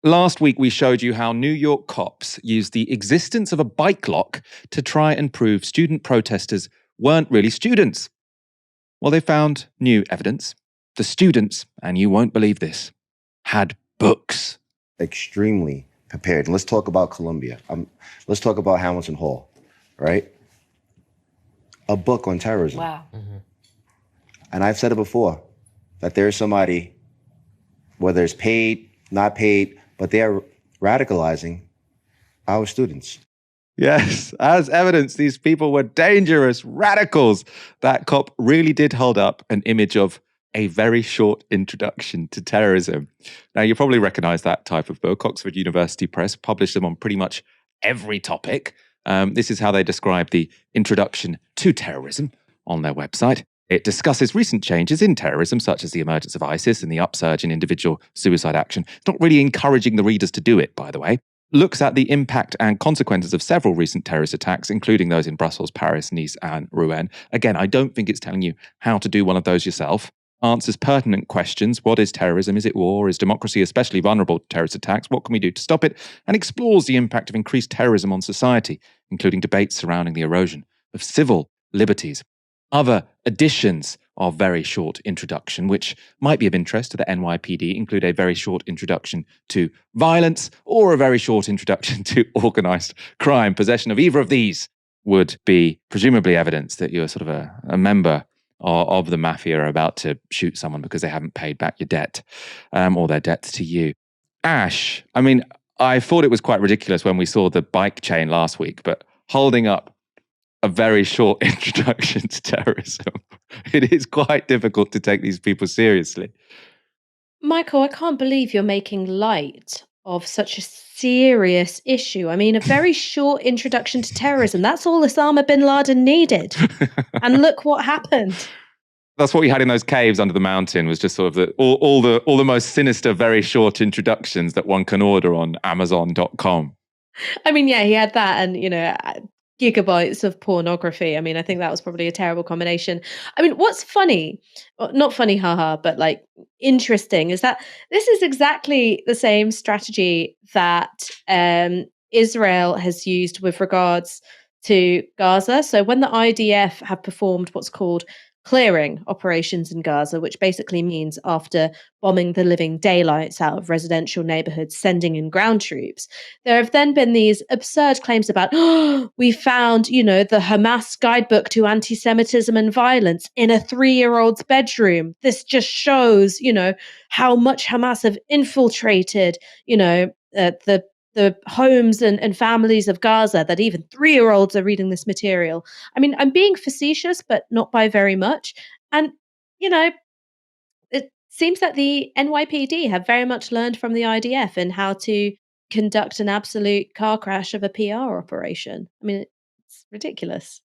Last week, we showed you how New York cops used the existence of a bike lock to try and prove student protesters weren't really students. Well, they found new evidence. The students, and you won't believe this, had books. Extremely prepared. And let's talk about Columbia. Let's talk about Hamilton Hall, right? A book on terrorism. Wow. Mm-hmm. And I've said it before, that there's somebody, whether it's paid, not paid, but they're radicalizing our students. Yes, as evidence, these people were dangerous radicals. That cop really did hold up an image of a very short introduction to terrorism. Now, you probably recognize that type of book. Oxford University Press published them on pretty much every topic. This is how they describe the introduction to terrorism on their website. It discusses recent changes in terrorism, such as the emergence of ISIS and the upsurge in individual suicide action. It's not really encouraging the readers to do it, by the way. Looks at the impact and consequences of several recent terrorist attacks, including those in Brussels, Paris, Nice, and Rouen. Again, I don't think it's telling you how to do one of those yourself. Answers pertinent questions. What is terrorism? Is it war? Is democracy especially vulnerable to terrorist attacks? What can we do to stop it? And explores the impact of increased terrorism on society, including debates surrounding the erosion of civil liberties. Other additions of very short introduction, which might be of interest to the NYPD, include a very short introduction to violence or a very short introduction to organized crime. Possession of either of these would be presumably evidence that you're sort of a member of the mafia are about to shoot someone because they haven't paid back your debt or their debts to you. Ash, I mean, I thought it was quite ridiculous when we saw the bike chain last week, but holding up a very short introduction to terrorism, it is quite difficult to take these people seriously. Michael, I can't believe you're making light of such a serious issue. I mean, a very short introduction to terrorism. That's all Osama bin Laden needed. And look what happened. That's what we had in those caves under the mountain, was just sort of all the most sinister, very short introductions that one can order on Amazon.com. I mean, yeah, he had that and, gigabytes of pornography. I mean, I think that was probably a terrible combination. I mean, what's funny, not funny, haha, but like interesting is that this is exactly the same strategy that Israel has used with regards to Gaza. So when the IDF have performed what's called clearing operations in Gaza, which basically means after bombing the living daylights out of residential neighborhoods, sending in ground troops, there have then been these absurd claims about, we found, the Hamas guidebook to anti-Semitism and violence in a 3-year-old's bedroom. This just shows, how much Hamas have infiltrated, the homes and families of Gaza, that even 3-year-olds are reading this material. I mean, I'm being facetious, but not by very much. And, it seems that the NYPD have very much learned from the IDF in how to conduct an absolute car crash of a PR operation. I mean, it's ridiculous.